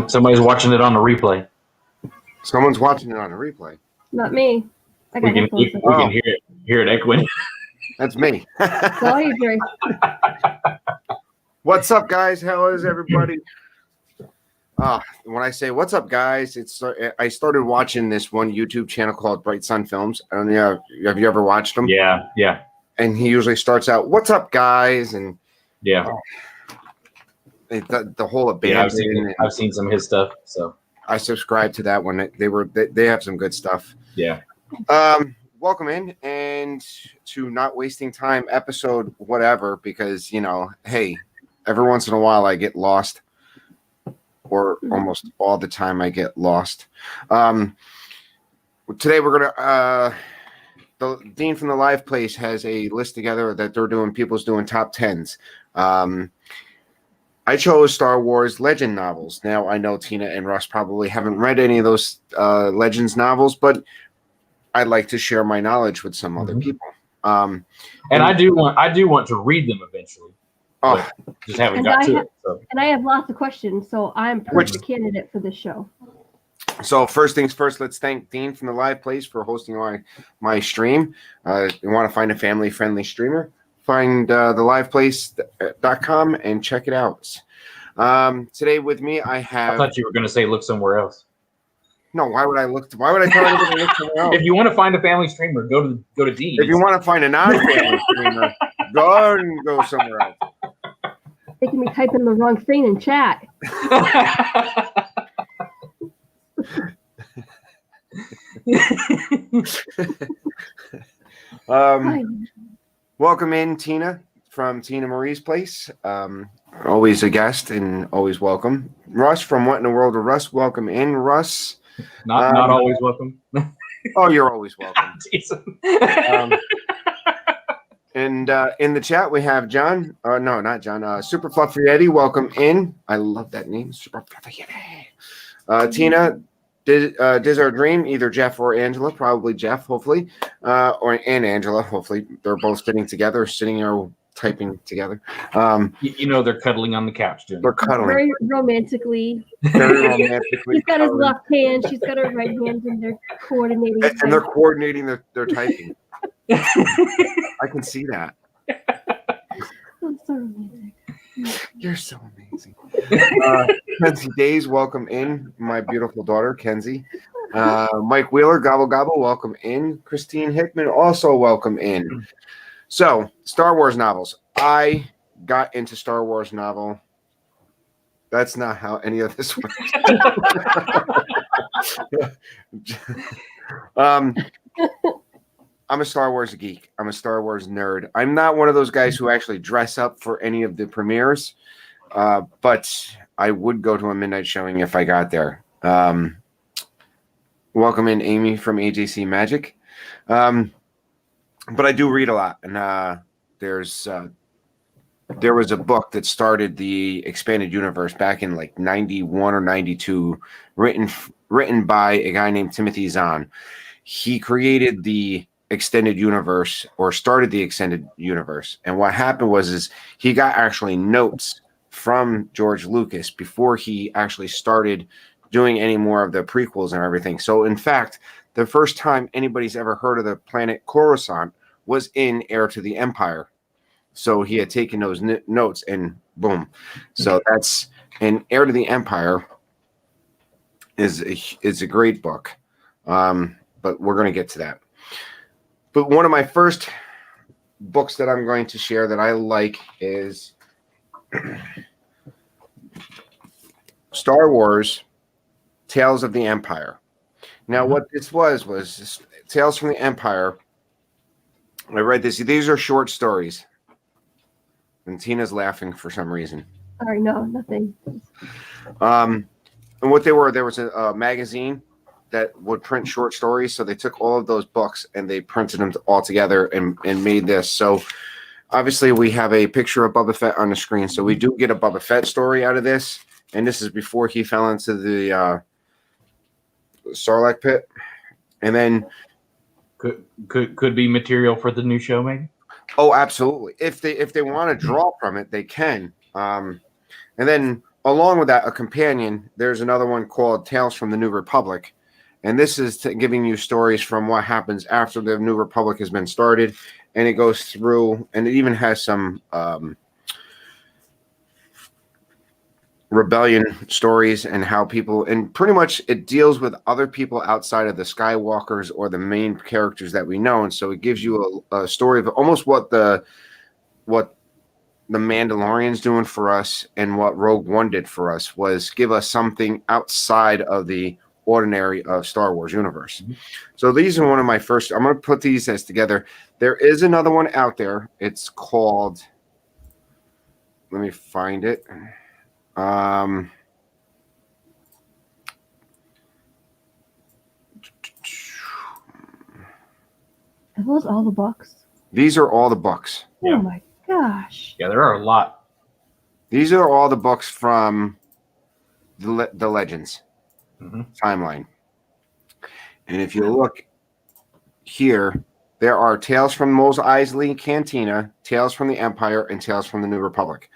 Somebody's watching it on the replay. Someone's watching it on a replay. Not me. I got We can hear it echoing. That's me. all you, Jerry. What's up, guys? How is everybody? When I say what's up, guys, I started watching this one YouTube channel called Bright Sun Films. I don't know, have you ever watched him? Yeah. And he usually starts out, "What's up, guys?" And the whole abandon. I've seen some of his stuff, so I subscribe to that one. They have some good stuff. Yeah. Welcome in and to Not Wasting Time episode whatever, because hey, every once in a while I get lost, or almost all the time I get lost. Today we're gonna the Dean from the Live Place has a list together that they're doing. People's doing top 10s. I chose Star Wars Legend novels. Now I know Tina and Russ probably haven't read any of those Legends novels, but I'd like to share my knowledge with some other people. And I do want to read them eventually. Just haven't got to it. So. And I have lots of questions, so I'm perfect candidate for this show. So first things first, let's thank Dean from the Live Place for hosting my stream. You want to find a family-friendly streamer? Find theliveplace.com and check it out. Today with me, I have. I thought you were going to say look somewhere else. No, why would I tell anybody to look somewhere else? If you want to find a family streamer, go to Dean. If you want to find a non-family streamer, go somewhere else. They can be typing the wrong thing in chat. Welcome in, Tina from Tina Marie's Place. Always a guest and always welcome. Russ from What in the World of Russ. Welcome in, Russ. Not always welcome. Oh, you're always welcome. And in the chat we have John. No, not John. Super Fluffy Eddie. Welcome in. I love that name, Super Fluffy Eddie. Tina. Diz our dream, either Jeff or Angela, probably Jeff, hopefully, and Angela, hopefully. They're both sitting together, typing together. They're cuddling on the couch, Jim. They're cuddling. Very romantically. Very romantically. He's got his left hand, she's got her right hand, and they're coordinating. And they're coordinating their typing. I can see that. I'm so romantic. You're so amazing. Kenzie Days, welcome in. My beautiful daughter, Kenzie. Mike Wheeler, gobble gobble, welcome in. Christine Hickman, also welcome in. So, Star Wars novels. I got into Star Wars novel. That's not how any of this works. I'm a Star Wars geek. I'm a Star Wars nerd. I'm not one of those guys who actually dress up for any of the premieres, but I would go to a midnight showing if I got there. Welcome in, Amy from AJC Magic. But I do read a lot, and there was a book that started the expanded universe back in like 91 or 92, written by a guy named Timothy Zahn. He created the extended universe, or started the extended universe, and what happened was he got actually notes from George Lucas before he actually started doing any more of the prequels and everything. So in fact, the first time anybody's ever heard of the planet Coruscant was in Heir to the Empire. So he had taken those notes and boom. So that's and Heir to the Empire is a great book, but we're going to get to that. But one of my first books that I'm going to share that I like is Star Wars Tales of the Empire. Now, what this was Tales from the Empire. I read this. These are short stories. And Tina's laughing for some reason. Sorry, no, nothing. And what they were, there was a magazine that would print short stories. So they took all of those books and they printed them all together and made this. So obviously we have a picture of Boba Fett on the screen. So we do get a Boba Fett story out of this. And this is before he fell into the Sarlacc pit. And then could be material for the new show, maybe. Oh, absolutely. If they want to draw from it, they can. And then along with that, a companion. There's another one called Tales from the New Republic, and this is giving you stories from what happens after the New Republic has been started, and it goes through, and it even has some rebellion stories and how people, and pretty much it deals with other people outside of the Skywalkers or the main characters that we know, and so it gives you a story of almost what the Mandalorian's doing for us and what Rogue One did for us was give us something outside of the ordinary of Star Wars universe. Mm-hmm. So these are one of my first. I'm going to put these as together. There is another one out there. It's called. Let me find it. Are those all the books? These are all the books. Oh my gosh. Yeah, there are a lot. These are all the books from the Legends timeline. And if you look here, there are Tales from Mos Eisley Cantina, Tales from the Empire, and Tales from the New Republic.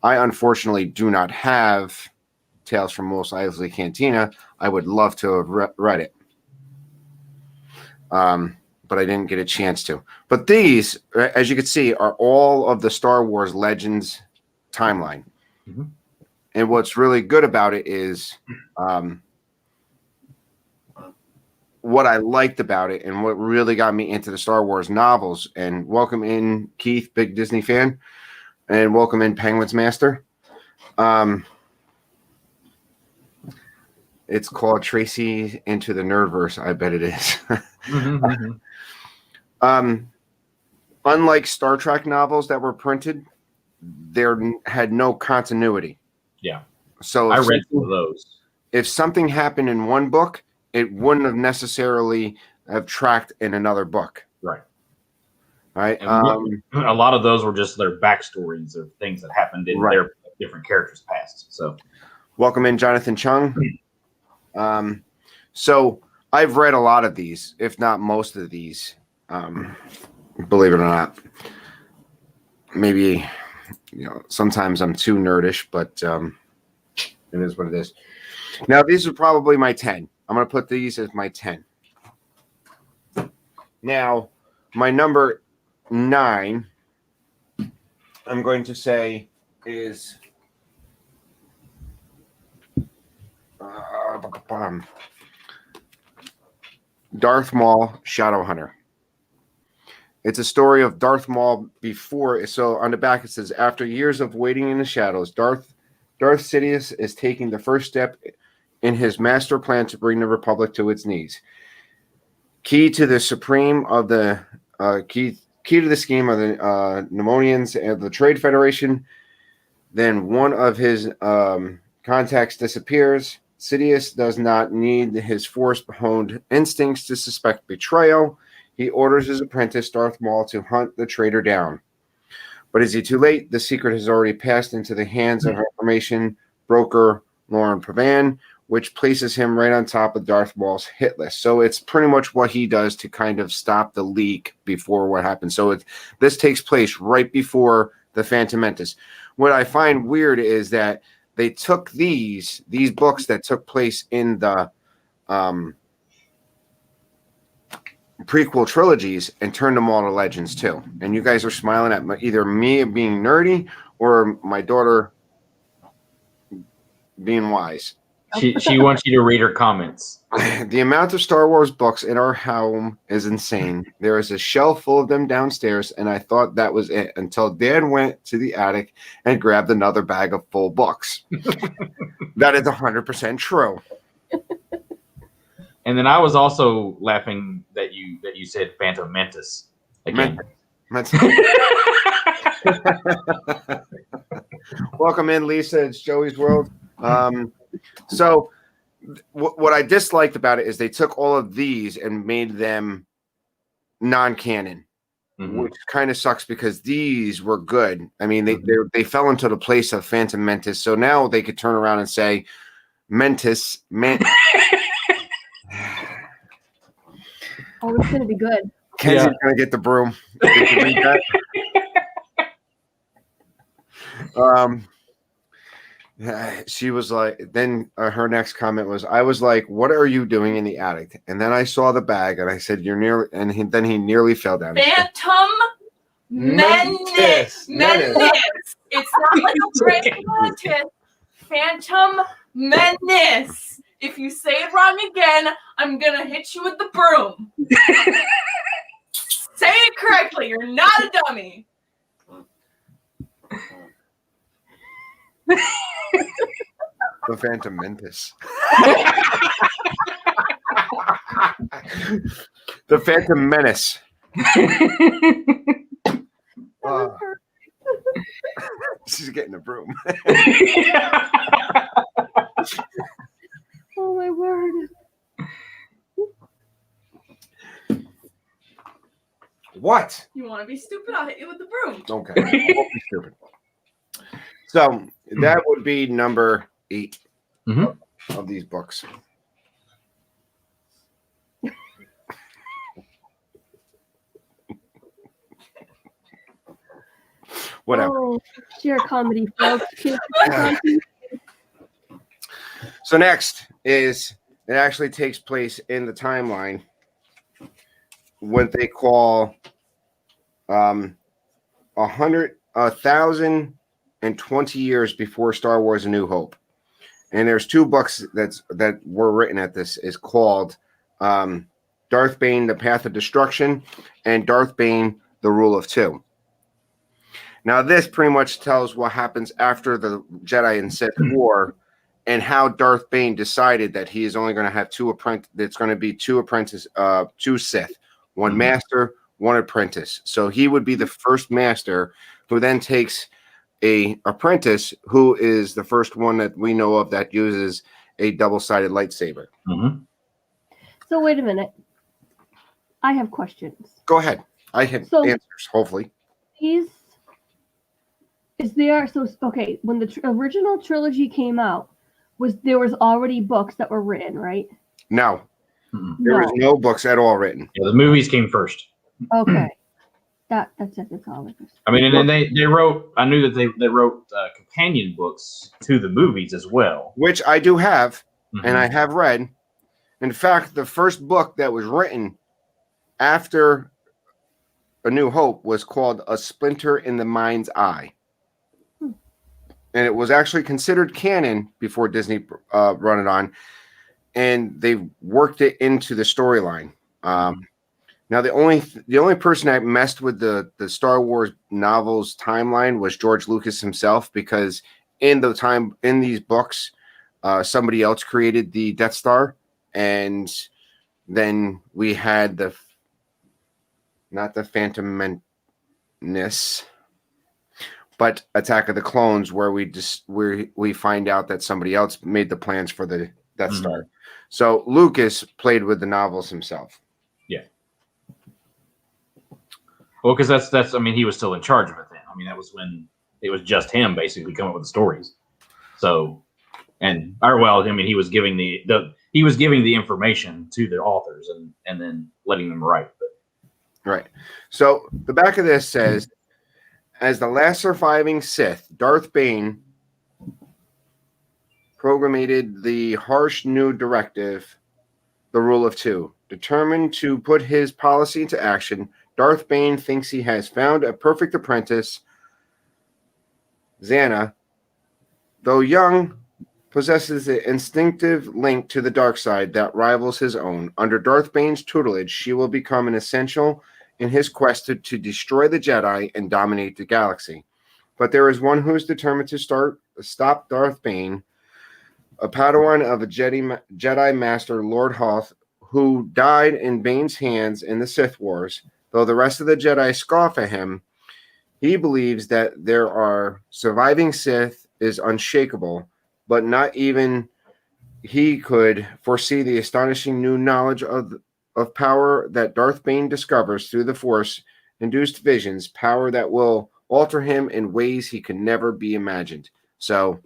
I unfortunately do not have Tales from Mos Eisley Cantina. I would love to have read it. But I didn't get a chance to. But these, as you can see, are all of the Star Wars Legends timeline. Mm-hmm. And what's really good about it is what I liked about it and what really got me into the Star Wars novels. And welcome in, Keith, big Disney fan. And welcome in, Penguins Master. It's called Tracy Into the Nerdverse. I bet it is. Unlike Star Trek novels that were printed, there had no continuity. Yeah. So I read some of those. If something happened in one book, it wouldn't have necessarily have tracked in another book. Right. Right. A lot of those were just their backstories of things that happened in their different characters' past. So, welcome in, Jonathan Chung. So I've read a lot of these, if not most of these. Believe it or not, maybe sometimes I'm too nerdish, but it is what it is. Now these are probably my 10. I'm going to put these as my 10. Now my number 9, I'm going to say is Darth Maul, Shadowhunter. It's a story of Darth Maul before. So on the back it says, after years of waiting in the shadows, Darth Sidious is taking the first step in his master plan to bring the Republic to its knees. Key to the scheme of the Pneumonians and the Trade Federation. Then one of his contacts disappears. Sidious does not need his force-honed instincts to suspect betrayal. He orders his apprentice, Darth Maul, to hunt the traitor down. But is he too late? The secret has already passed into the hands of information broker Lauren Pavan, which places him right on top of Darth Maul's hit list. So it's pretty much what he does to kind of stop the leak before what happens. So this takes place right before the Phantom Menace. What I find weird is that they took these books that took place in the prequel trilogies and turned them all to Legends too. And you guys are smiling at either me being nerdy or my daughter being wise. She wants you to read her comments. The amount of Star Wars books in our home is insane. There is a shelf full of them downstairs, and I thought that was it until Dad went to the attic and grabbed another bag of full books. That is 100% true. And then I was also laughing that you said Phantom Menace again. Welcome in, Lisa. It's Joey's World. So what I disliked about it is they took all of these and made them non-canon, which kind of sucks because these were good. I mean, they fell into the place of Phantom Menace. So now they could turn around and say Mentis. Oh, it's going to be good. Kenzie's going to get the broom. Did you read that? She was like, then her next comment was, I was like, what are you doing in the attic? And then I saw the bag and I said, you're nearly, and then he nearly fell down. Phantom Menace. It's not like a brand mantis. Phantom Menace. If you say it wrong again, I'm gonna hit you with the broom. Say it correctly. You're not a dummy. The Phantom Menace. The Phantom Menace. She's getting a broom. Oh my word. What? You want to be stupid? I'll hit you with the broom. Okay. I won't be stupid. So that would be number 8 of these books. Whatever. Oh, sheer comedy, folks. So next is it actually takes place in the timeline, what they call 1,020 years before Star Wars: A New Hope. And there's 2 books that were written at this. Is called Darth Bane: The Path of Destruction and Darth Bane: The Rule of Two. Now this pretty much tells what happens after the Jedi and Sith War, and how Darth Bane decided that he is only going to have 2 apprentices. It's going to be 2 apprentices, 2 Sith, 1 master, 1 apprentice. So he would be the first master, who then takes a apprentice, who is the first one that we know of that uses a double-sided lightsaber. So wait a minute. I have questions. Go ahead. I have answers, hopefully. Okay, when the original trilogy came out, there was already books that were written, right? No. There was no books at all written. Yeah, the movies came first. Okay. That's it. That's all. I mean, and then they wrote. I knew that they wrote companion books to the movies as well, which I do have, and I have read. In fact, the first book that was written after A New Hope was called A Splinter in the Mind's Eye, and it was actually considered canon before Disney run it on, and they worked it into the storyline. Now, the only person that messed with the Star Wars novels timeline was George Lucas himself, because in these books, somebody else created the Death Star, and then we had not the Phantom Menace, but Attack of the Clones, where we find out that somebody else made the plans for the Death Star. So Lucas played with the novels himself. Yeah. Well, because that's I mean, he was still in charge of it then. I mean, that was when it was just him basically coming up with the stories. So, I mean, he was giving the information to the authors and then letting them write. Right. So the back of this says, as the last surviving Sith, Darth Bane programmed the harsh new directive, the Rule of Two. Determined to put his policy into action, Darth Bane thinks he has found a perfect apprentice. Xana, though young, possesses an instinctive link to the dark side that rivals his own. Under Darth Bane's tutelage, she will become an essential in his quest to destroy the Jedi and dominate the galaxy. But there is one who is determined to stop Darth Bane, a Padawan of a Jedi Master, Lord Hoth, who died in Bane's hands in the Sith Wars. Though the rest of the Jedi scoff at him, he believes that there are surviving Sith is unshakable, but not even he could foresee the astonishing new knowledge of power that Darth Bane discovers through the Force-induced visions, power that will alter him in ways he can never be imagined. So,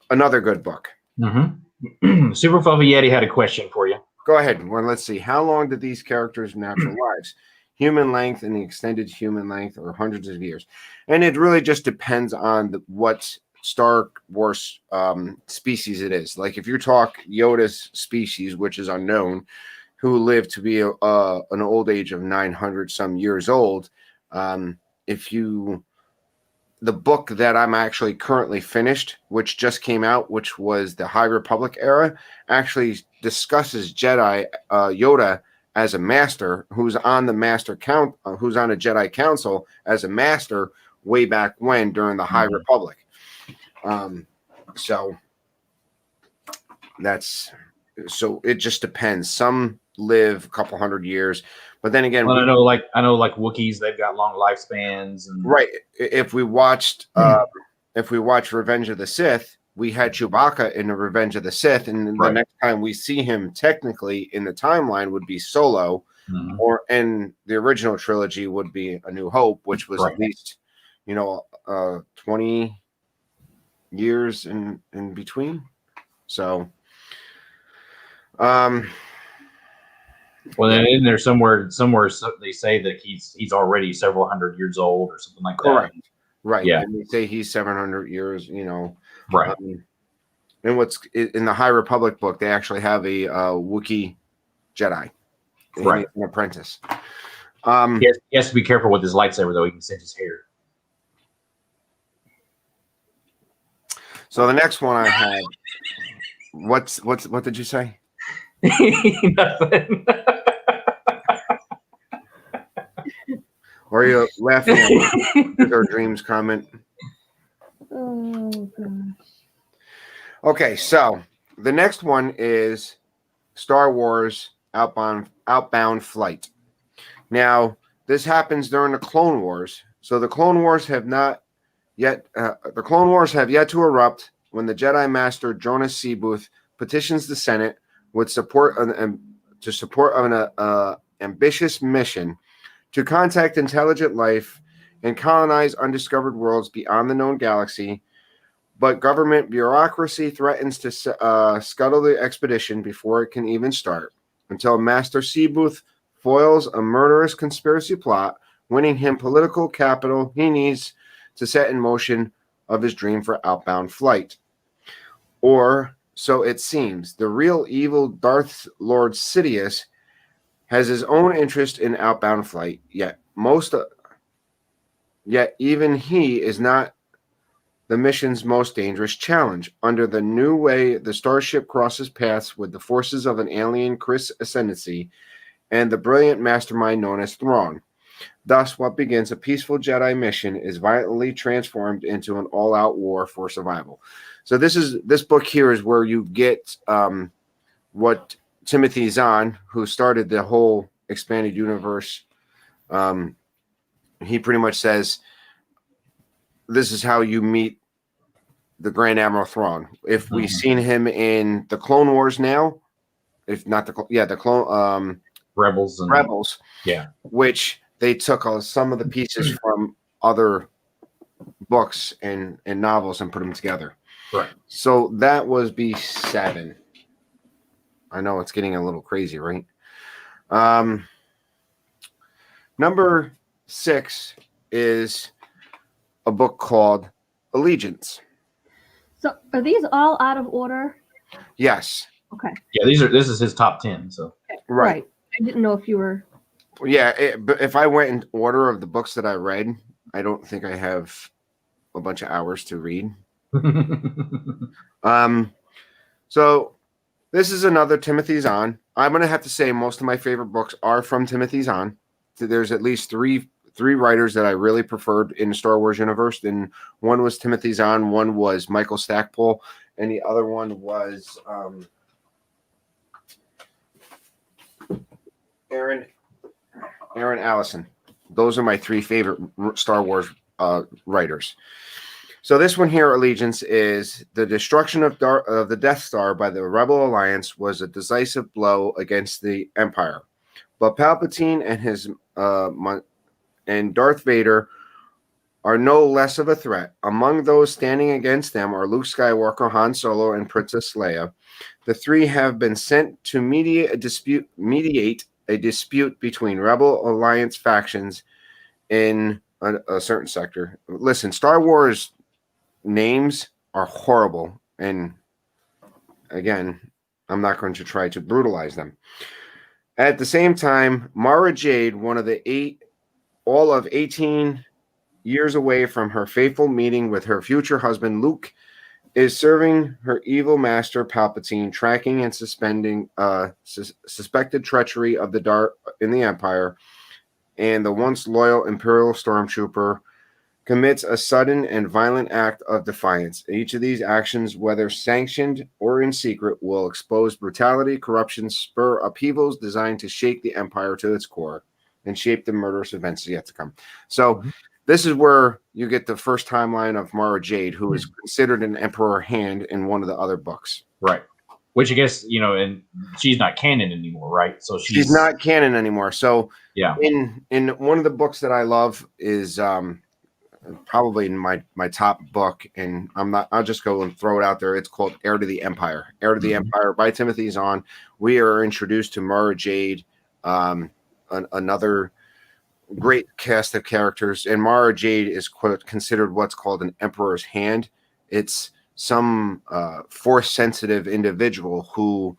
another good book. Super Fluffy Yeti had a question for you. Go ahead. Well, let's see. How long did these characters' natural lives? Human length and the extended human length, or hundreds of years? And it really just depends on what Star Wars species it is. Like if you talk Yoda's species, which is unknown, who lived to be an old age of 900 some years old. The book that I'm actually currently finished, which just came out, which was the High Republic era, actually discusses Yoda as a master who's on the who's on a Jedi council as a master way back when during the High Republic. So it just depends. Some live a couple hundred years, but then again, well, I know like Wookiees, they've got long lifespans, and right. If we watched Revenge of the Sith, we had Chewbacca in the Revenge of the Sith, and the next time we see him technically in the timeline would be Solo, or in the original trilogy would be A New Hope, which was at least 20 years in between. So well, then in there somewhere they say that he's already several hundred years old or something like that. Correct. Right. Yeah. And they say he's 700 years, Right. And what's in the High Republic book, they actually have a Wookiee Jedi. Right. An apprentice. He has to be careful with his lightsaber, though. He can singe his hair. So the next one I had, what did you say? Nothing. Or are you laughing at our dreams comment? Oh gosh. Okay, so the next one is Star Wars Outbound Flight. Now, this happens during the Clone Wars. So the Clone Wars have yet to erupt when the Jedi Master Jonas Seabuth petitions the Senate with support an ambitious mission to contact intelligent life and colonize undiscovered worlds beyond the known galaxy, but government bureaucracy threatens to scuttle the expedition before it can even start, until Master Seabuth foils a murderous conspiracy plot, winning him political capital he needs to set in motion of his dream for outbound flight. Or so it seems. The real evil Darth Lord Sidious has his own interest in outbound flight, yet even he is not the mission's most dangerous challenge. Under the new way, the starship crosses paths with the forces of an alien Chris Ascendancy and the brilliant mastermind known as Thrawn. Thus, what begins a peaceful Jedi mission is violently transformed into an all-out war for survival. So this book here is where you get what Timothy Zahn, who started the whole expanded universe, he pretty much says this is how you meet the Grand Admiral Thrawn. If we've seen him in the Clone Wars now, if not the Clone Rebels, yeah, which they took some of the pieces from other books and novels and put them together. Right. So that was B7. I know it's getting a little crazy, right? Number 6 is a book called Allegiance. So are these all out of order? Yes. Okay. Yeah, this is his top 10. So Right. I didn't know if you were. Yeah, but if I went in order of the books that I read, I don't think I have a bunch of hours to read. So this is another Timothy Zahn. I'm going to have to say most of my favorite books are from Timothy Zahn. There's at least three writers that I really preferred in the Star Wars universe. And one was Timothy Zahn, one was Michael Stackpole, and the other one was Aaron Allison. Those are my 3 favorite Star Wars writers. So this one here, Allegiance, is the destruction of the Death Star by the Rebel Alliance was a decisive blow against the Empire. But Palpatine and his and Darth Vader are no less of a threat. Among those standing against them are Luke Skywalker, Han Solo, and Princess Leia. The 3 have been sent to mediate a dispute between Rebel Alliance factions in a certain sector. Listen, Star Wars names are horrible. And again, I'm not going to try to brutalize them. At the same time, Mara Jade, one of the all of 18 years away from her fateful meeting with her future husband, Luke, is serving her evil master, Palpatine, tracking and suspected treachery of the Dark in the Empire, and the once loyal Imperial stormtrooper commits a sudden and violent act of defiance. Each of these actions, whether sanctioned or in secret, will expose brutality, corruption, spur upheavals designed to shake the Empire to its core and shape the murderous events yet to come. So this is where you get the first timeline of Mara Jade, who is considered an Emperor hand in one of the other books. Right. Which I guess, and she's not canon anymore, right? So she's not canon anymore. So yeah, in one of the books that I love is probably in my top book, and I'll just go and throw it out there. It's called Heir to the Empire. Heir to the Empire by Timothy Zahn. We are introduced to Mara Jade, another great cast of characters, and Mara Jade is considered what's called an Emperor's hand. It's some force sensitive individual who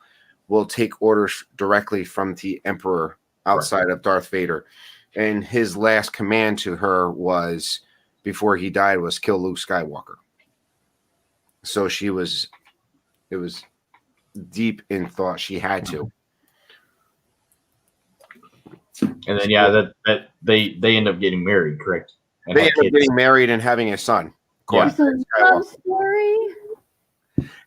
will take orders directly from the Emperor outside of Darth Vader, and his last command to her was, before he died, was kill Luke Skywalker. So it was deep in thought. She had to. And then that they end up getting married, correct? And they end up getting married and having a son. Yeah. It's a love story.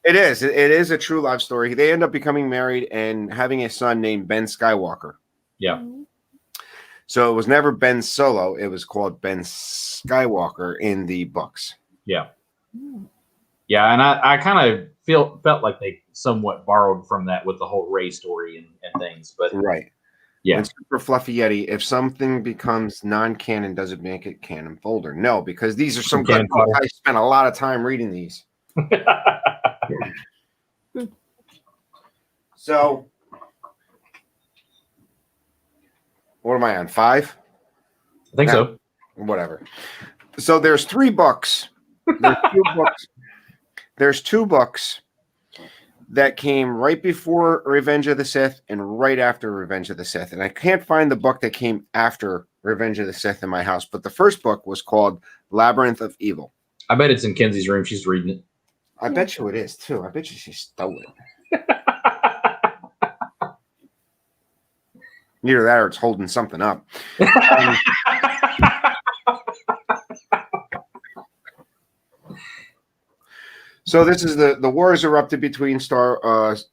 It is. It is a true love story. They end up becoming married and having a son named Ben Skywalker. Yeah. So it was never Ben Solo. It was called Ben Skywalker in the books. Yeah. Yeah, and I kind of felt like they somewhat borrowed from that with the whole Rey story and things, but right. Yeah. And Super Fluffy Yeti, if something becomes non-canon, does it make it canon folder? No, because these are some good books. I spent a lot of time reading these. So, what am I on? 5? I think so. Whatever. So there's 3 books. There's 2 books that came right before Revenge of the Sith and right after Revenge of the Sith. And I can't find the book that came after Revenge of the Sith in my house. But the first book was called Labyrinth of Evil. I bet it's in Kenzie's room. She's reading it. I bet you it is, too. I bet you she stole it. Either that or it's holding something up. So this is the wars erupted between Attack of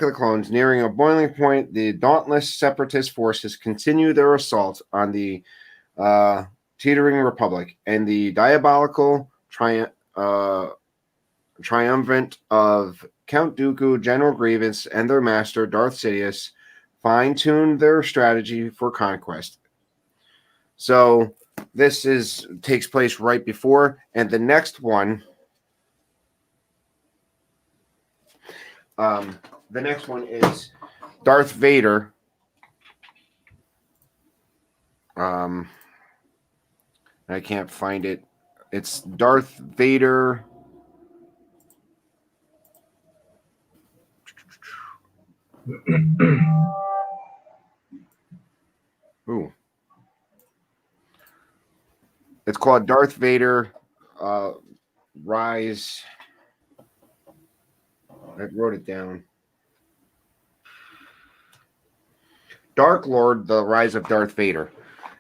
the Clones. Nearing a boiling point, the dauntless separatist forces continue their assault on the teetering Republic, and the diabolical triumvirate of Count Dooku, General Grievous, and their master, Darth Sidious, fine-tune their strategy for conquest. So this takes place right before, and the next one... the next one is Darth Vader. I can't find it. It's Darth Vader. Ooh. It's called Darth Vader Rise. I wrote it down. Dark Lord, The Rise of Darth Vader.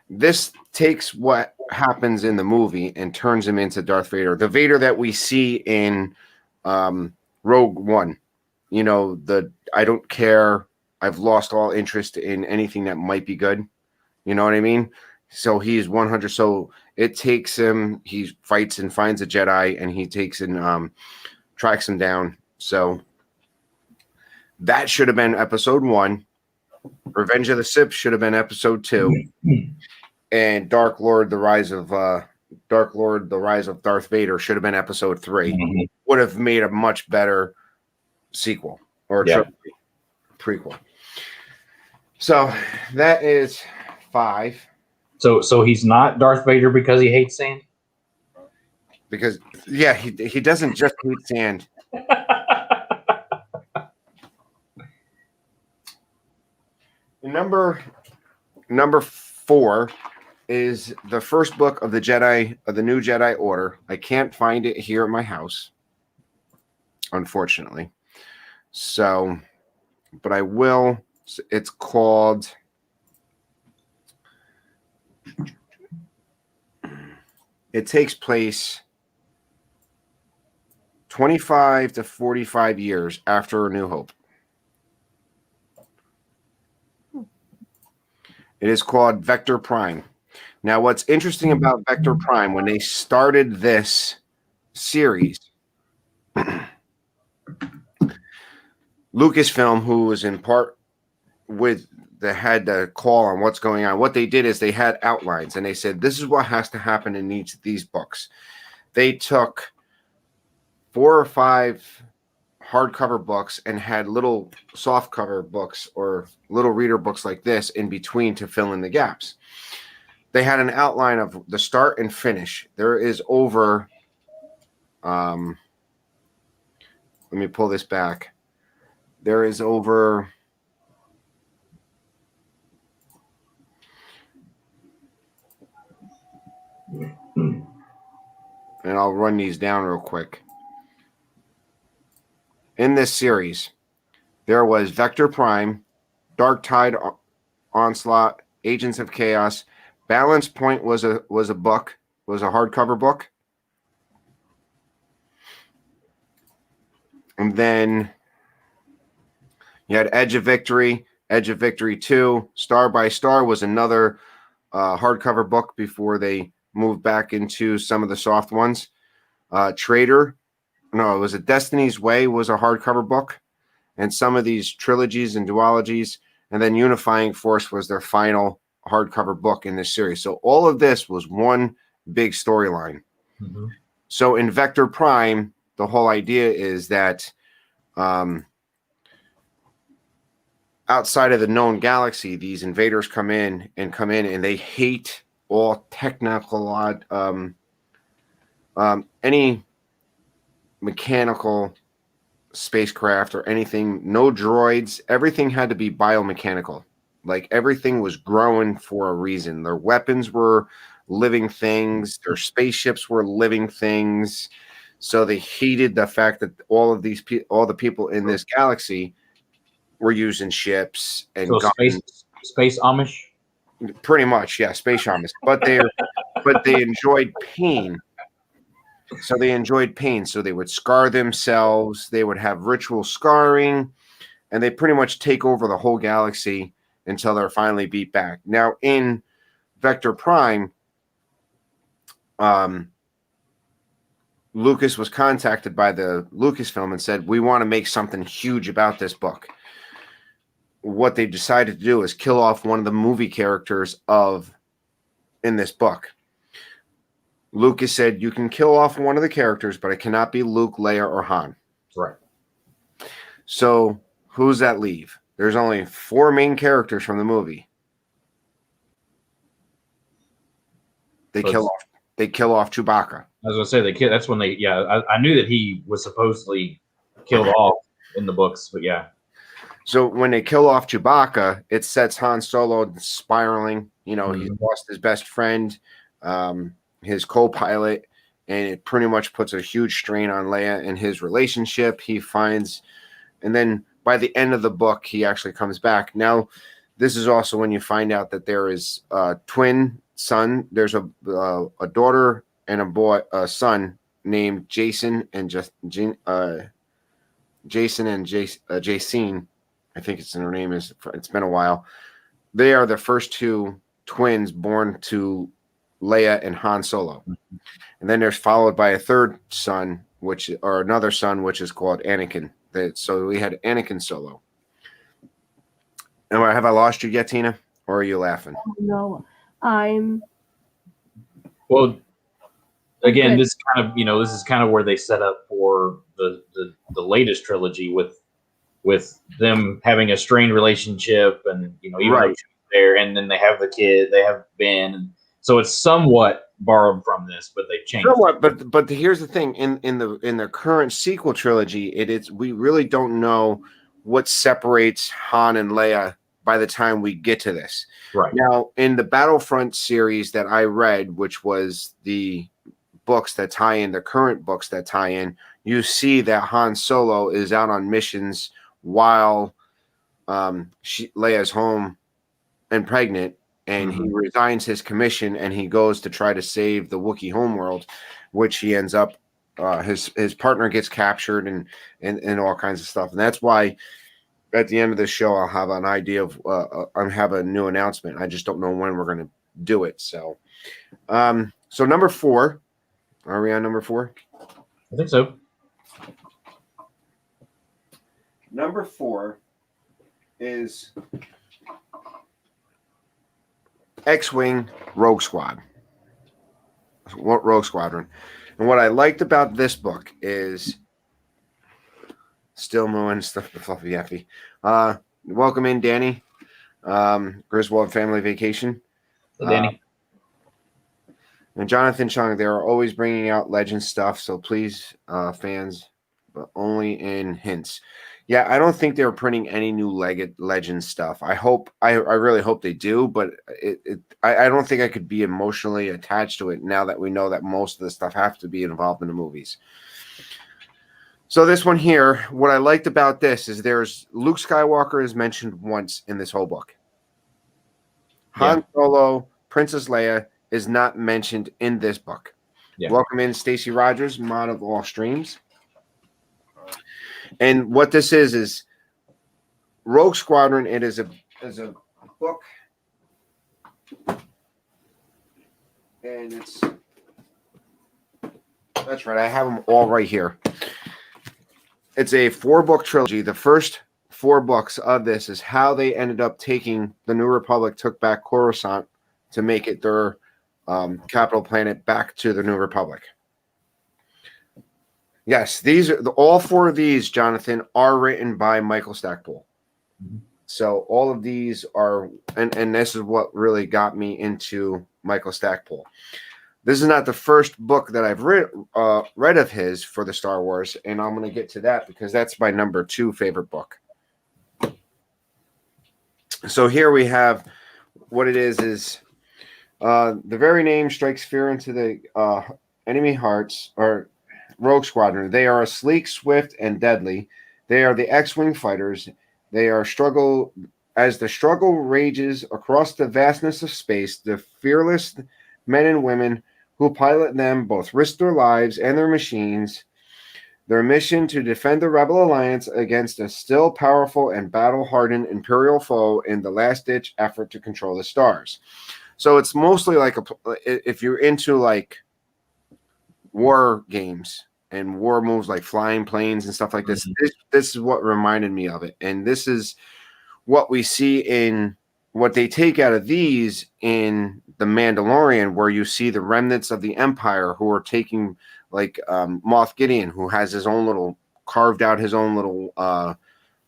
This takes what happens in the movie and turns him into Darth Vader. The Vader that we see in Rogue One. You know, I don't care. I've lost all interest in anything that might be good. You know what I mean? So he's 100. So it takes him. He fights and finds a Jedi, and he takes and tracks him down. So that should have been episode 1. Revenge of the Sith should have been episode 2. And Dark Lord, the Rise of Darth Vader should have been episode 3. Mm-hmm. Would have made a much better sequel or prequel. So that is 5. So he's not Darth Vader because he hates sand? because yeah, he doesn't just hate sand. Number 4 is the first book of the new Jedi Order. I can't find it here at my house, unfortunately. So, but I will. It's called. It takes place 25 to 45 years after A New Hope. It is called Vector Prime. Now, what's interesting about Vector Prime, when they started this series, Lucasfilm, who was in part with the had the call on what's going on, what they did is they had outlines, and they said, this is what has to happen in each of these books. They took 4 or 5 hardcover books and had little softcover books or little reader books like this in between to fill in the gaps. They had an outline of the start and finish. There is over, let me pull this back. There is over, and I'll run these down real quick. In this series, there was Vector Prime, Dark Tide Onslaught, Agents of Chaos. Balance Point was a book, was a hardcover book. And then you had Edge of Victory 2. Star by Star was another hardcover book before they moved back into some of the soft ones. Traitor, no, it was a Destiny's Way was a hardcover book. And some of these trilogies and duologies. And then Unifying Force was their final hardcover book in this series. So all of this was one big storyline. Mm-hmm. So in Vector Prime, the whole idea is that outside of the known galaxy, these invaders come in and they hate all technical, any mechanical spacecraft or anything, no droids, everything had to be biomechanical. Like everything was growing for a reason. Their weapons were living things, their spaceships were living things. So they hated the fact that all the people in this galaxy were using ships and so space Amish. Pretty much, yeah, space Amish. But they enjoyed pain. So they enjoyed pain. So they would scar themselves. They would have ritual scarring, and they pretty much take over the whole galaxy until they're finally beat back. Now in Vector Prime, Lucas was contacted by the Lucasfilm and said, we want to make something huge about this book. What they decided to do is kill off one of the movie characters in this book. Lucas said, you can kill off one of the characters, but it cannot be Luke, Leia, or Han. Right. So who's that leave? There's only 4 main characters from the movie. They kill off Chewbacca. I was gonna say they kill. That's when they. Yeah, I knew that he was supposedly killed off in the books, but yeah. So when they kill off Chewbacca, it sets Han Solo spiraling. You know, He's lost his best friend, his co-pilot, and it pretty much puts a huge strain on Leia and his relationship. He finds, and then by the end of the book, he actually comes back. Now, this is also when you find out that there is a twin son. There's a daughter and a son named Jason and Jacene. I think her name is. It's been a while. They are the first 2 twins born to Leia and Han Solo, and then there's followed by a third son, another son, which is called Anakin. So we had Anakin Solo. Have I lost you yet, Tina, or are you laughing? No, I'm. Well, again, this is kind of where they set up for the latest trilogy with them having a strained relationship, and even right there, and then they have the kid, they have Ben, and so it's somewhat borrowed from this, but they changed. Somewhat, but here's the thing: in the current sequel trilogy, we really don't know what separates Han and Leia by the time we get to this. Right. Now, in the Battlefront series that I read, which was the books that tie in, the current books that tie in, you see that Han Solo is out on missions while Leia's home and pregnant, and he resigns his commission and he goes to try to save the Wookiee homeworld, which he ends up his partner gets captured and all kinds of stuff. And that's why at the end of the show I'll have an idea of I'll have a new announcement. I just don't know when we're going to do it. So so number 4, are we on number 4? I think so. Number 4 is X-Wing Rogue Squadron. And what I liked about this book is still mooing stuff to Fluffy Yaffy. Welcome in, Danny. Griswold Family Vacation. So Danny. And Jonathan Chung, they are always bringing out legend stuff, so please, fans, but only in hints. Yeah, I don't think they're printing any new legend stuff. I really hope they do, but I don't think I could be emotionally attached to it now that we know that most of the stuff has to be involved in the movies. So this one here, what I liked about this is there's Luke Skywalker is mentioned once in this whole book. Han Solo, Princess Leia is not mentioned in this book. Yeah. Welcome in, Stacy Rogers, mod of all streams. And what this is Rogue Squadron. It is a book, and that's right. I have them all right here. It's a 4-book trilogy. The first 4 books of this is how they ended up taking the New Republic, took back Coruscant to make it their capital planet back to the New Republic. Yes, these are all 4 of these, Jonathan, are written by Michael Stackpole. So all of these are, and this is what really got me into Michael Stackpole. This is not the first book that I've read of his for the Star Wars, and I'm going to get to that because that's my number 2 favorite book. So here we have what it is the very name strikes fear into the enemy hearts, or Rogue Squadron. They are sleek, swift, and deadly. They are the X-Wing fighters. They are as the struggle rages across the vastness of space, the fearless men and women who pilot them both risk their lives and their machines. Their mission to defend the Rebel Alliance against a still powerful and battle-hardened Imperial foe in the last-ditch effort to control the stars. So it's mostly like if you're into like war games and war moves like flying planes and stuff like this. This is what reminded me of it. And this is what we see in what they take out of these in The Mandalorian, where you see the remnants of the Empire who are taking like Moff Gideon, who has his own little carved out his own little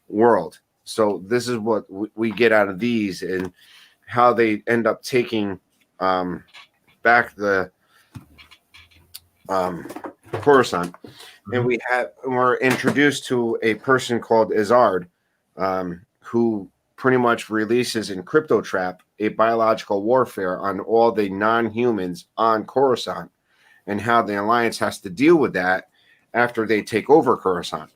world. So this is what we get out of these and how they end up taking back the Coruscant. And we're introduced to a person called Izzard, who pretty much releases in Crypto Trap a biological warfare on all the non-humans on Coruscant and how the Alliance has to deal with that after they take over Coruscant.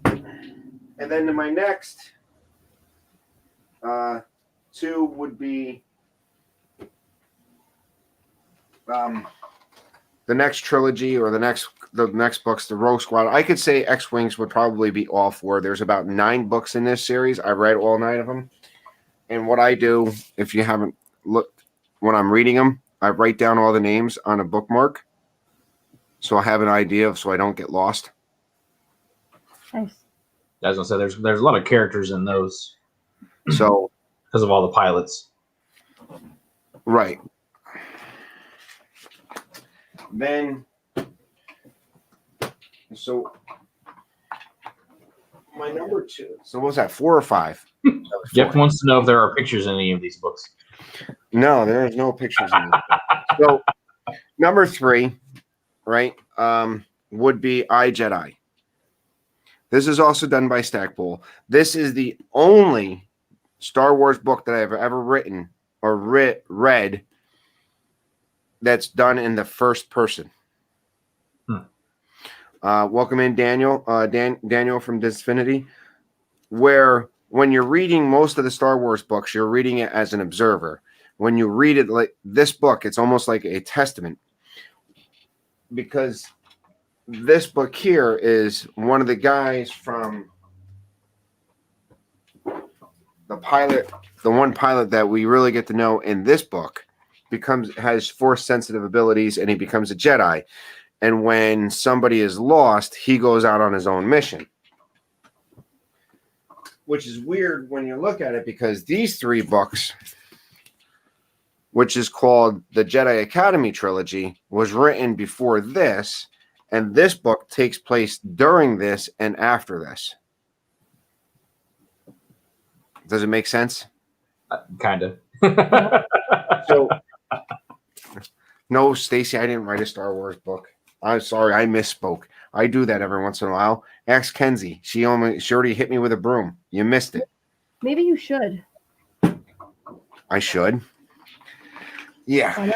And then my next 2 would be the next trilogy or the next books, the Rogue Squadron. I could say X-Wings would probably be all 4. There's about 9 books in this series. I read all 9 of them. And what I do, if you haven't looked, when I'm reading them, I write down all the names on a bookmark so I have an idea of so I don't get lost. Nice. I was gonna say there's a lot of characters in those. So because of all the pilots. Right. Then, so my number 2. So what was that, 4 or 5? Jeff wants to know if there are pictures in any of these books. No, there is no pictures in this book. So number 3, right, would be I, Jedi. This is also done by Stackpole. This is the only Star Wars book that I've ever written or read that's done in the first person. Welcome in, Daniel. Daniel from Disfinity. Where when you're reading most of the Star Wars books, you're reading it as an observer. When you read it like this book, it's almost like a testament. Because this book here is one of the guys from the pilot, the one pilot that we really get to know in this book has force sensitive abilities, and he becomes a Jedi. And when somebody is lost, he goes out on his own mission. Which is weird when you look at it, because these 3 books, which is called the Jedi Academy trilogy, was written before this. And this book takes place during this and after this. Does it make sense? Kind of. So, no, Stacy, I didn't write a Star Wars book. I'm sorry, I misspoke. I do that every once in a while. Ask Kenzie. She already hit me with a broom. You missed it. Maybe you should. I should. Yeah.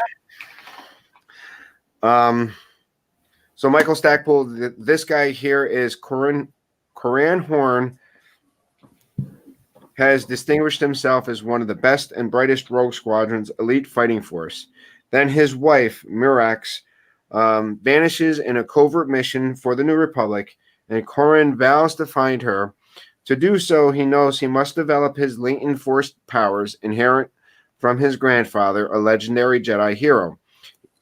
So Michael Stackpole, this guy here is Coran Horn, has distinguished himself as one of the best and brightest Rogue Squadron's elite fighting force. Then his wife, Mirax, vanishes in a covert mission for the New Republic, and Coran vows to find her. To do so, he knows he must develop his latent force powers inherent from his grandfather, a legendary Jedi hero.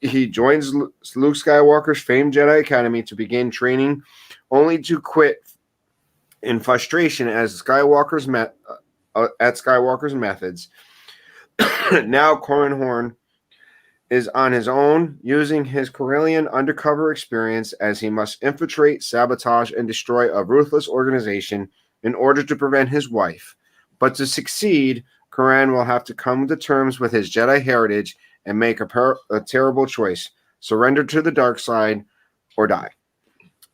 He joins Luke Skywalker's famed Jedi Academy to begin training, only to quit in frustration at Skywalker's methods. Now Coran Horn is on his own, using his Corellian undercover experience as he must infiltrate, sabotage, and destroy a ruthless organization in order to prevent his wife. But to succeed, Coran will have to come to terms with his Jedi heritage and make a terrible choice: surrender to the dark side or die.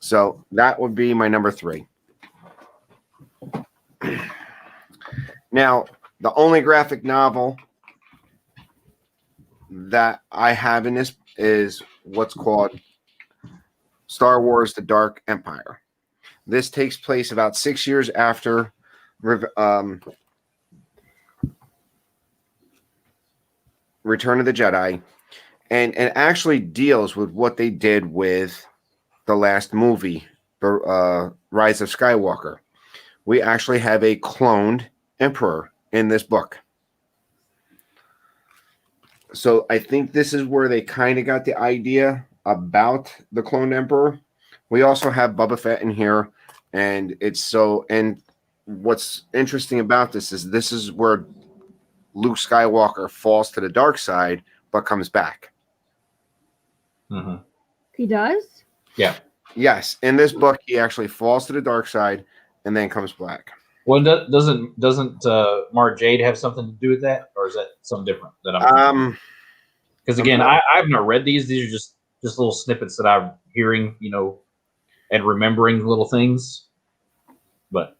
So that would be my number 3. Now, the only graphic novel that I have in this is what's called Star Wars: The Dark Empire. This takes place about 6 years after Return of the Jedi, and it actually deals with what they did with the last movie, the Rise of Skywalker. We actually have a cloned emperor in this book. So I think this is where they kind of got the idea about the cloned emperor. We also have Boba Fett in here, and what's interesting about this is where Luke Skywalker falls to the dark side, but comes back. Mm-hmm. He does? Yeah. Yes. In this book, he actually falls to the dark side and then comes back. Well, doesn't Mara Jade have something to do with that, or is that something different that I'm? Because again, I've not read these. These are just little snippets that I'm hearing, and remembering little things. But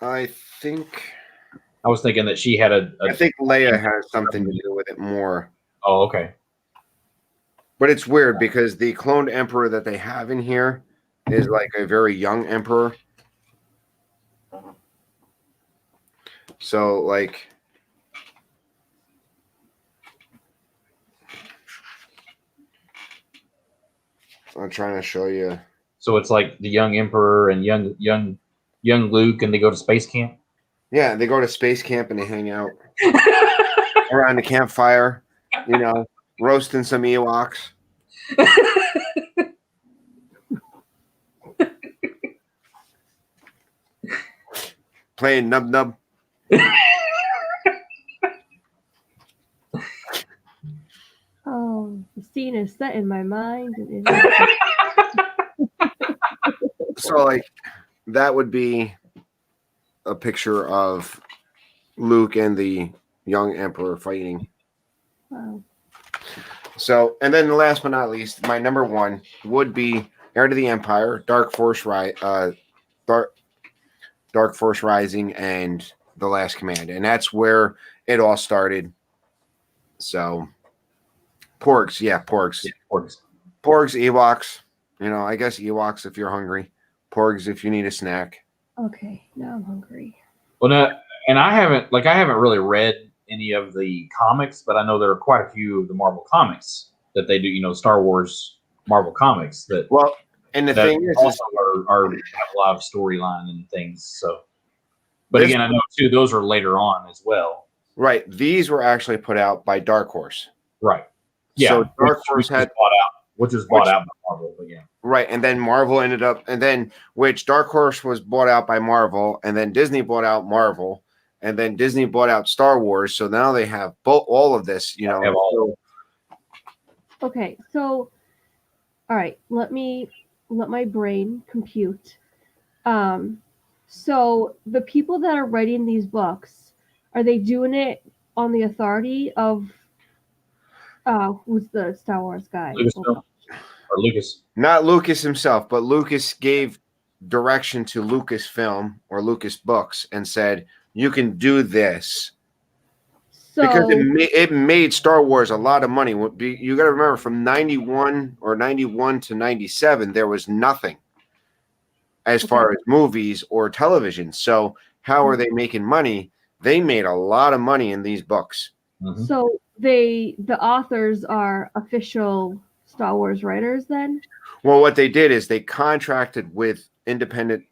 I think. I was thinking that she had I think Leia has something to do with it more. Oh, okay. But it's weird because the cloned emperor that they have in here is like a very young emperor. So, like, I'm trying to show you. So it's like the young emperor and young Luke, and they go to space camp. Yeah, they go to space camp and they hang out around the campfire, roasting some Ewoks. Playing Nub Nub. Oh, the scene is set in my mind. So, like, that would be a picture of Luke and the young emperor fighting. Wow. So, and then last but not least, my number one would be Heir to the Empire, Dark Force Rising, and The Last Command, and that's where it all started. So, Porgs, Porgs, Porgs. Ewoks. You know, I guess Ewoks if you're hungry, Porgs if you need a snack. Okay, now I'm hungry. Well, no, and I haven't really read any of the comics, but I know there are quite a few of the Marvel comics that they do. You know, Star Wars Marvel comics that Well, and the that thing is also are have a lot of storyline and things. So, but again, I know too those are later on as well. Right, these were actually put out by Dark Horse. Right. Yeah. So Dark Horse had bought out, which was bought out by Marvel. But yeah. Right, and then Marvel ended up, and then which Dark Horse was bought out by Marvel, and then Disney bought out Marvel, and then Disney bought out Star Wars. So now they have all of this, you know. Have all Okay, so all right, let my brain compute. So the people that are writing these books, are they doing it on the authority of who's the Star Wars guy? Lucasfilm. Or Lucas. Not Lucas himself, but Lucas gave direction to Lucasfilm or Lucas Books and said, "You can do this." So, because it made Star Wars a lot of money. You got to remember, from 91 to 97, there was nothing as far as movies or television. So how are they making money? They made a lot of money in these books. Mm-hmm. So the authors are official Star Wars writers then? Well, what they did is they contracted with independent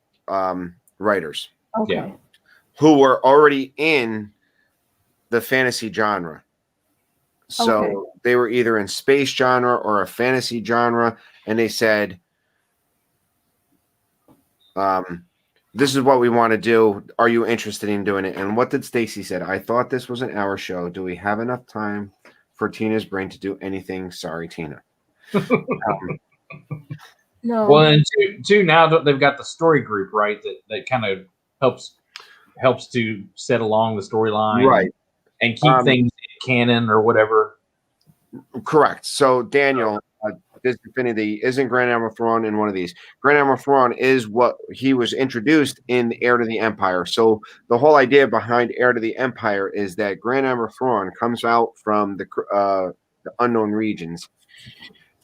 writers who were already in the fantasy genre. So they were either in space genre or a fantasy genre, and they said, this is what we want to do. Are you interested in doing it? And what did Stacy said? I thought this was an hour show. Do we have enough time for Tina's brain to do anything? Sorry, Tina. No. Well, and two now they've got the story group, right? That kind of helps to set along the storyline, right, and keep things in canon or whatever. Correct. So Daniel, this Infinity isn't Grand Admiral Thrawn in one of these. Grand Admiral Thrawn is what he was introduced in the Heir to the Empire. So the whole idea behind Heir to the Empire is that Grand Admiral Thrawn comes out from the unknown regions,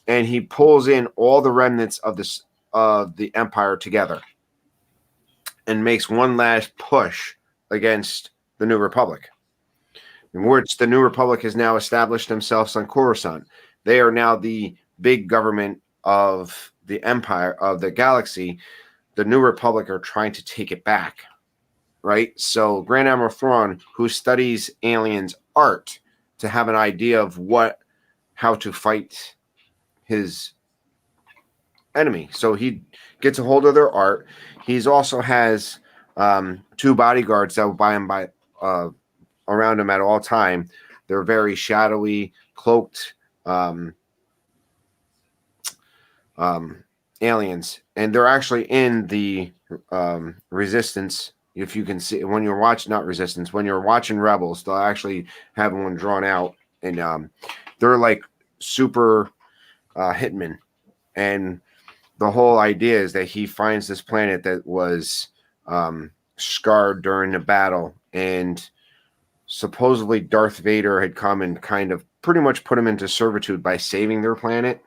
and he pulls in all the remnants of the Empire together, and makes one last push against the New Republic, in which the New Republic has now established themselves on Coruscant. They are now the big government of the Empire, of the galaxy. The New Republic are trying to take it back, right? So Grand Admiral Thrawn, who studies aliens' art to have an idea of how to fight his enemy. So he gets a hold of their art. He's also has two bodyguards that will buy him around him at all time. They're very shadowy, cloaked aliens, and they're actually in the Resistance. If you can see, when you're watching, not Resistance, when you're watching Rebels, they'll actually have one drawn out, and they're like super hitmen. And the whole idea is that he finds this planet that was scarred during the battle, and supposedly Darth Vader had come and kind of pretty much put him into servitude by saving their planet.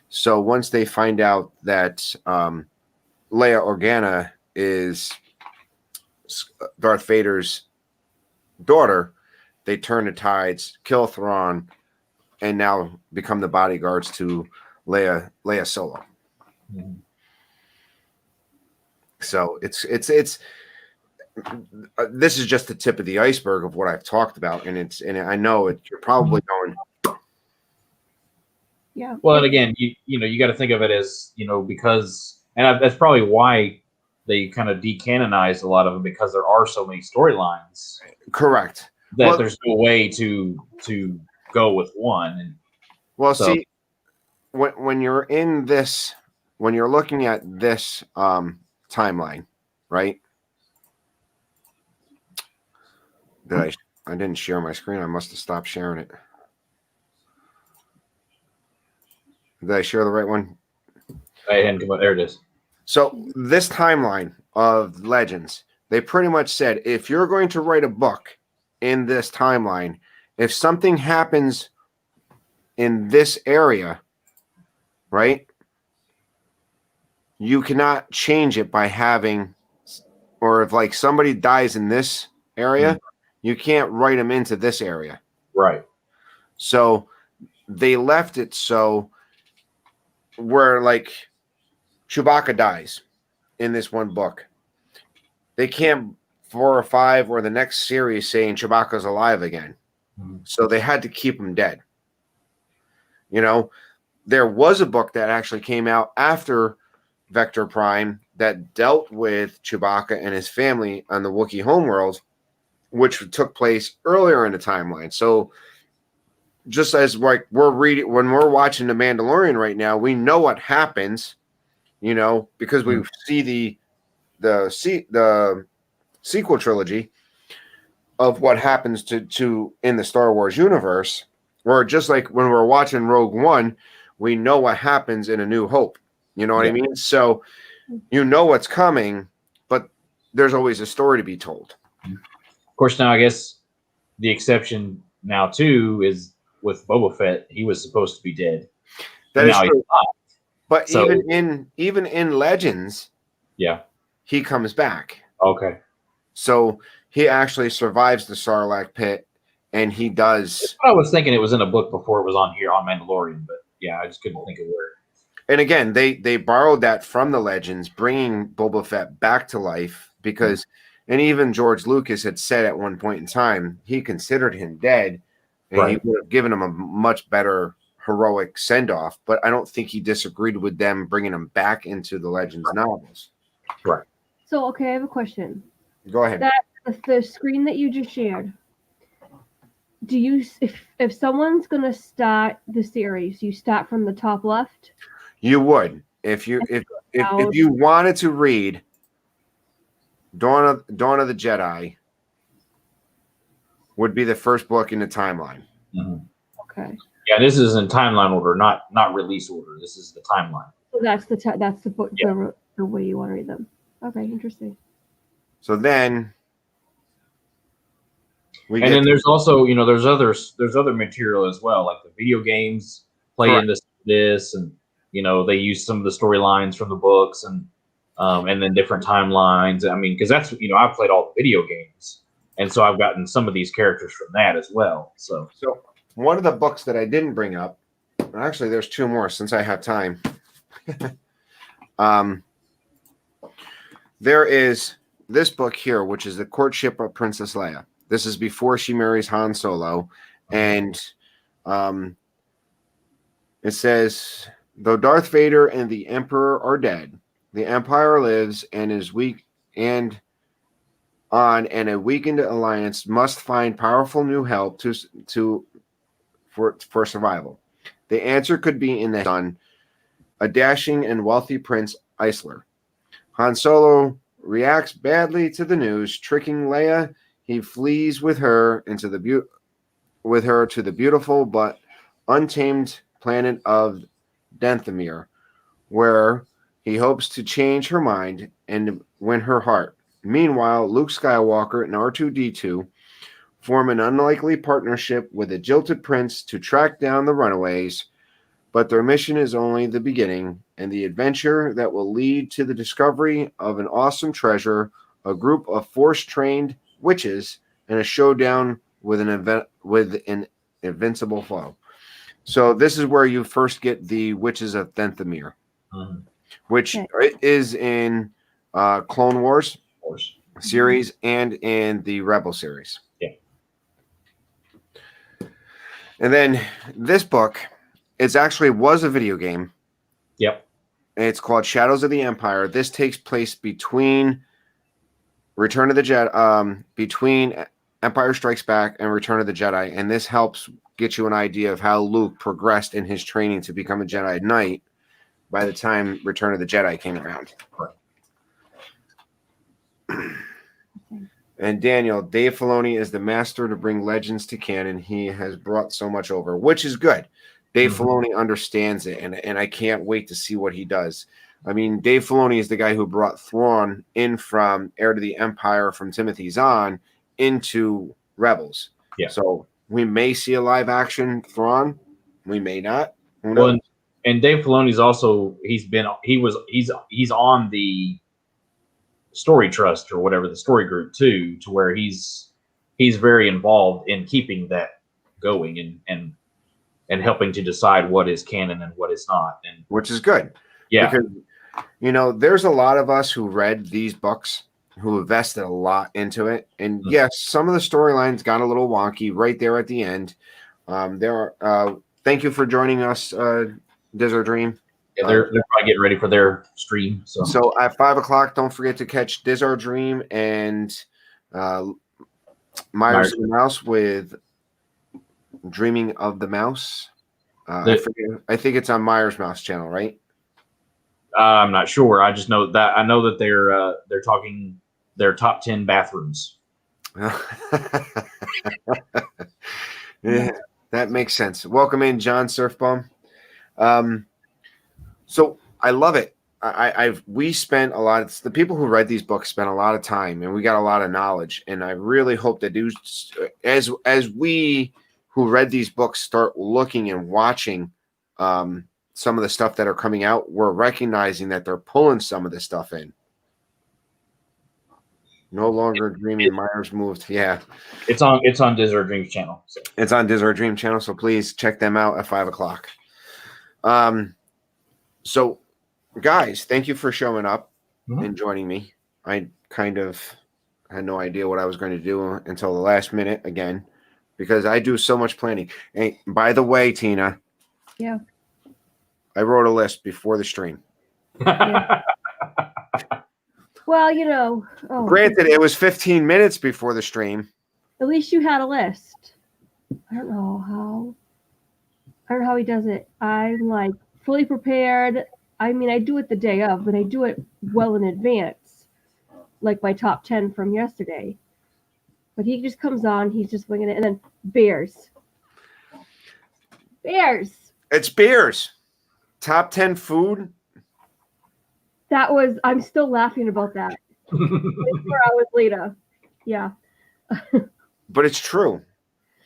So once they find out that Leia Organa is Darth Vader's daughter, they turn the tides, kill Thrawn, and now become the bodyguards to Leia Solo. Mm-hmm. So it's this is just the tip of the iceberg of what I've talked about, and I know you're probably going. Yeah. Well, and again, you got to think of it as, because, and that's probably why they kind of decanonized a lot of them, because there are so many storylines. Correct. That there's no way to go with one. And see, when you're in this, when you're looking at this timeline, right? I didn't share my screen. I must have stopped sharing it. Did I share the right one? I hadn't come up. There it is. So this timeline of Legends, they pretty much said, if you're going to write a book in this timeline, if something happens in this area, right, you cannot change it by having, or if like somebody dies in this area, you can't write them into this area. Right. So they left it so where like Chewbacca dies in this one book. They can't 4 or 5 or the next series saying Chewbacca's alive again. So they had to keep him dead. You know, there was a book that actually came out after Vector Prime that dealt with Chewbacca and his family on the Wookiee homeworld, which took place earlier in the timeline. So just as like we're reading, when we're watching The Mandalorian right now, we know what happens, you know, because we see the sequel trilogy of what happens to in the Star Wars universe, or just like when we're watching Rogue One, we know what happens in A New Hope. You know what I mean? So you know what's coming, but there's always a story to be told. Of course, now I guess the exception now too is with Boba Fett. He was supposed to be dead. That is now true. But So- even in Legends, Yeah. he comes back. Okay. So he actually survives the Sarlacc pit, and he does. I was thinking it was in a book before it was on here on Mandalorian, but yeah, I just couldn't think of where. And again, they borrowed that from the Legends, bringing Boba Fett back to life because, and even George Lucas had said at one point in time he considered him dead, and he would have given him a much better heroic send off. But I don't think he disagreed with them bringing him back into the Legends novels. Right. So, okay, I have a question. Go ahead. The screen that you just shared. Do you, if someone's gonna start the series, you start from the top left? You would if you wanted to read Dawn of the Jedi would be the first book in the timeline. Mm-hmm. Okay. Yeah, this is in timeline order, not release order. This is the timeline. So that's the book, the way you want to read them. Okay, interesting. So then then there's also, you know, there's other material as well, like the video games play into this, and you know, they use some of the storylines from the books and then different timelines. I mean, because that's, you know, I've played all the video games, and so I've gotten some of these characters from that as well. So one of the books that I didn't bring up, actually, there's 2 more since I have time. There is this book here, which is The Courtship of Princess Leia. This is before she marries Han Solo, and it says, though Darth Vader and the Emperor are dead, the Empire lives and is weak, and a weakened alliance must find powerful new help for survival. The answer could be in the son, a dashing and wealthy Prince Isler. Han Solo reacts badly to the news, tricking Leia. He flees with her to the beautiful but untamed planet of Dathomir, where he hopes to change her mind and win her heart. Meanwhile, Luke Skywalker and R2-D2 form an unlikely partnership with a jilted prince to track down the runaways, but their mission is only the beginning and the adventure that will lead to the discovery of an awesome treasure, a group of force-trained witches, and a showdown with an invincible foe. So this is where you first get the Witches of Dathomir, which is in Clone Wars series and in the Rebel series. Yeah. And then this book, it actually was a video game. Yep. It's called Shadows of the Empire. This takes place between Return of the Jedi, between Empire Strikes Back and Return of the Jedi, and this helps get you an idea of how Luke progressed in his training to become a Jedi Knight by the time Return of the Jedi came around. And Daniel, Dave Filoni is the master to bring legends to canon. He has brought so much over, which is good. Dave Filoni understands it, and I can't wait to see what he does. I mean, Dave Filoni is the guy who brought Thrawn in from Heir to the Empire from Timothy Zahn into Rebels. Yeah. So we may see a live action Thrawn. We may not. Who knows? Well, and Dave Filoni's also he's on the story trust or whatever, the story group too, to where he's very involved in keeping that going and helping to decide what is canon and what is not, and Which is good. yeah, Because, there's a lot of us who read these books who invested a lot into it. And yes, some of the storylines got a little wonky right there at the end. Thank you for joining us, Dizzard Dream. yeah, they're probably getting ready for their stream. So at 5 o'clock, don't forget to catch Dizzard Dream and Myers and the Mouse with Dreaming of the Mouse. I think it's on Myers Mouse channel, right? I'm not sure. I just know that they're talking their top 10 bathrooms. Yeah, that makes sense. Welcome in, John Surfbomb. So I love it. We spent a lot of the people who read these books spent a lot of time, and we got a lot of knowledge. And I really hope that as we who read these books start looking and watching some of the stuff that are coming out, we're recognizing that they're pulling some of this stuff in. No longer dreaming. Myers moved. Yeah, it's on Dizzard Dream's channel. So. It's on Dizzard Dream channel. So please check them out at 5 o'clock. So, guys, thank you for showing up and joining me. I kind of had no idea what I was going to do until the last minute again, because I do so much planning. And by the way, Tina. Yeah. I wrote a list before the stream. Yeah. Well, Granted, it was 15 minutes before the stream. At least you had a list. I don't know how he does it. I'm like fully prepared. I mean, I do it the day of, but I do it well in advance, like my top 10 from yesterday. But he just comes on, he's just winging it, and then bears. It's beers. Top 10 food. I'm still laughing about that. 4 hours later. Yeah. But it's true.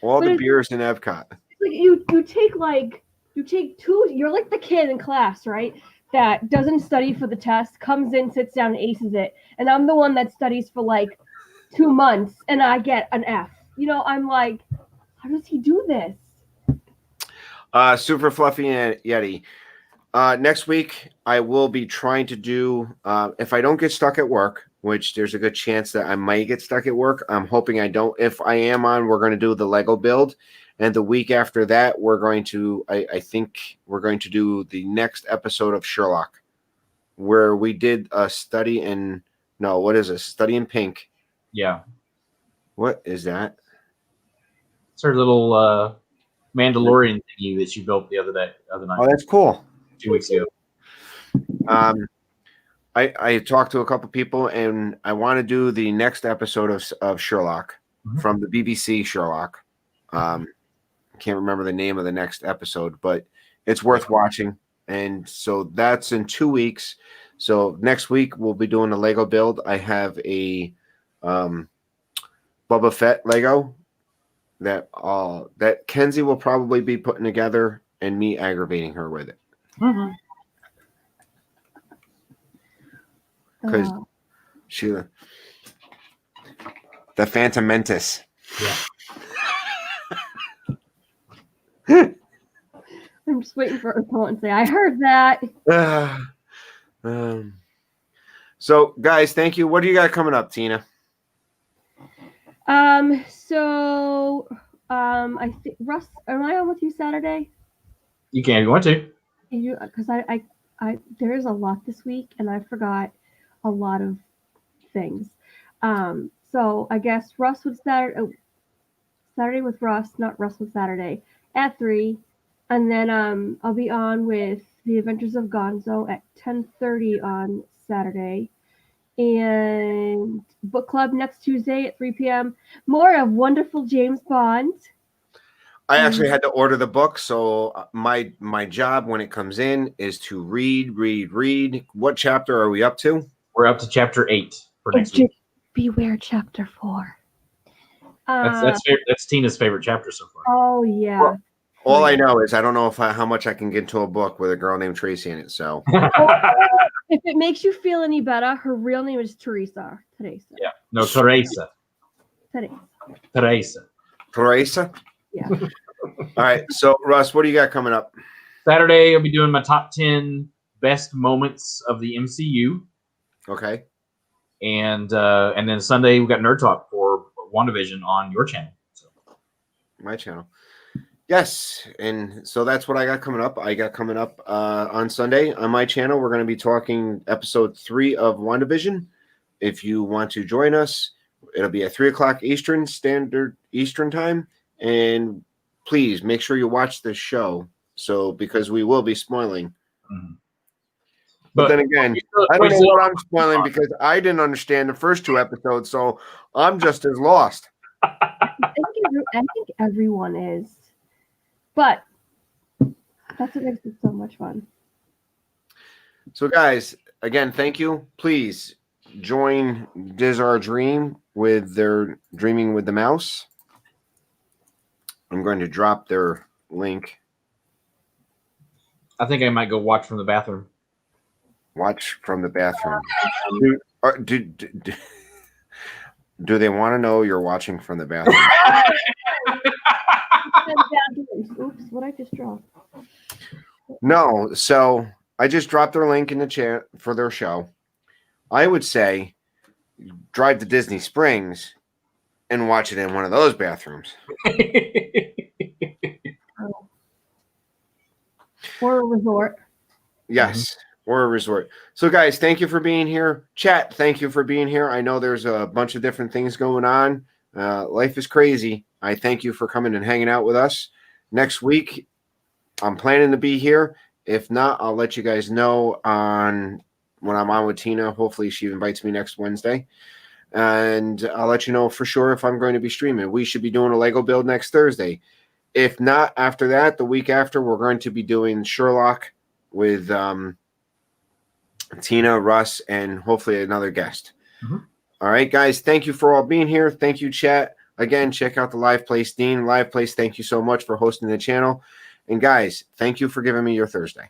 All the beers in Epcot. Like you take two, you're like the kid in class, right? That doesn't study for the test, comes in, sits down, and aces it. And I'm the one that studies for like 2 months and I get an F. I'm like, how does he do this? Super Fluffy and Yeti. Next week, I will be trying to do, if I don't get stuck at work, which there's a good chance that I might get stuck at work. I'm hoping I don't. If I am on, we're going to do the Lego build. And the week after that, we're going to, I think we're going to do the next episode of Sherlock, where we did a study in, no, what is it? Study in Pink. Yeah. What is that? It's her little Mandalorian thingy that she built the other night. Oh, that's cool. 2 weeks ago. I talked to a couple people, and I want to do the next episode of Sherlock from the BBC Sherlock. Can't remember the name of the next episode, but it's worth watching. And so that's in 2 weeks. So next week we'll be doing a Lego build. I have a Boba Fett Lego that Kenzie will probably be putting together, and me aggravating her with it. Because she, the Phantom Menace. Yeah. I'm just waiting for her to call and say, I heard that. So, guys, thank you. What do you got coming up, Tina? I think Russ, am I on with you Saturday? You can if you want to. Because I there is a lot this week, and I forgot a lot of things. So I guess Russ with Saturday with Russ, not Russ with Saturday at 3, and then I'll be on with The Adventures of Gonzo at 10:30 on Saturday, And book club next Tuesday at 3 p.m. More of wonderful James Bond. I actually had to order the book, so my job when it comes in is to read. What chapter are we up to? We're up to chapter 8 for next week. Beware chapter 4. That's Tina's favorite chapter so far. Oh yeah. Well, all I know is I don't know how much I can get into a book with a girl named Tracy in it. So If it makes you feel any better, her real name is Teresa. Teresa. Yeah. No, Teresa. Teresa. Yeah. All right. So Russ, what do you got coming up? Saturday, I'll be doing my top 10 best moments of the MCU. Okay. And then Sunday, we've got Nerd Talk for WandaVision on your channel. So. My channel. Yes, and so that's what I got coming up. On Sunday on my channel, we're going to be talking episode 3 of WandaVision. If you want to join us, it'll be at 3 o'clock Eastern time. And please make sure you watch this show. So because we will be spoiling. Mm-hmm. But then again, I don't know what I'm spoiling because I didn't understand the first 2 episodes, so I'm just as lost. I think everyone is. But that's what makes it so much fun. So, guys, again, thank you. Please join Diz Our Dream with their Dreaming with the Mouse. I'm going to drop their link. I think I might go watch from the bathroom. Watch from the bathroom. Do they want to know you're watching from the bathroom? Oops, what I just dropped. No, so I just dropped their link in the chat for their show. I would say drive to Disney Springs and watch it in one of those bathrooms. Or a resort. Yes, or a resort. So, guys, thank you for being here. Chat, thank you for being here. I know there's a bunch of different things going on. Life is crazy. I thank you for coming and hanging out with us. Next week, I'm planning to be here. If not, I'll let you guys know when I'm on with Tina. Hopefully, she invites me next Wednesday. And I'll let you know for sure if I'm going to be streaming. We should be doing a Lego build next Thursday. If not, after that, the week after, we're going to be doing Sherlock with Tina, Russ, and hopefully another guest. Mm-hmm. All right, guys. Thank you for all being here. Thank you, chat. Again, check out the Live Place. Dean, Live Place, thank you so much for hosting the channel. And, guys, thank you for giving me your Thursday.